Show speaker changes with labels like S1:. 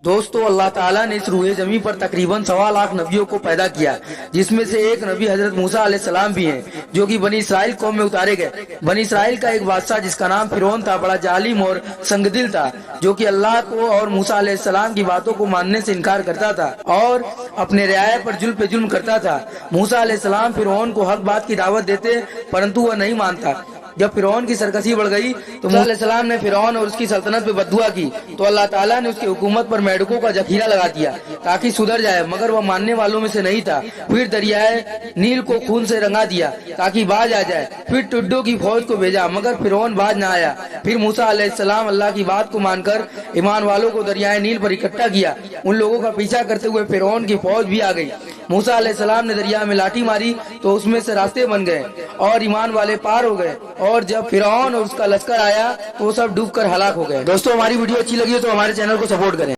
S1: दोस्तों, अल्लाह ताला ने इस रूए जमी पर तकरीबन 1.25 लाख नबियों को पैदा किया, जिसमें से एक नबी हजरत मूसा अलैहिस्सलाम भी हैं, जो कि बनी इसराइल कौम में उतारे गए। बनी इसराइल का एक बादशाह जिसका नाम फिरौन था, बड़ा जालिम और संगदिल था, जो कि अल्लाह को और मूसा अलैहिस्सलाम की बातों को मानने से इनकार करता था और अपने रियाया पर जुल्म पे जुल्म करता था। मूसा अलैहिस्सलाम फिरौन को हक बात की दावत देते, परंतु वह नहीं मानता। जब फिरौन की सरकशी बढ़ गई तो मूसा अलैहिस्सलाम ने फिरौन और उसकी सल्तनत पे बद्दुआ की, तो अल्लाह ताला ने उसकी हुकूमत पर मेढकों का जखीरा लगा दिया ताकि सुधर जाए, मगर वह मानने वालों में से नहीं था। फिर दरियाए नील को खून से रंगा दिया ताकि बाज आ जाए। फिर टिड्डों की फौज को भेजा, मगर फिरौन बाज न आया। फिर मूसा अलैहिस्सलाम अल्लाह की बात को मानकर ईमान वालों को दरियाए नील पर इकट्ठा किया। उन लोगों का पीछा करते हुए फिरौन की फौज भी आ गई। मूसा अलैहिस्सलाम ने दरिया में लाठी मारी तो उसमें से रास्ते बन गए और ईमान वाले पार हो गए, और जब फिरौन और उसका लश्कर आया तो वो सब डूबकर हलाक हो गए। दोस्तों, हमारी वीडियो अच्छी लगी हो तो हमारे चैनल को सपोर्ट करें।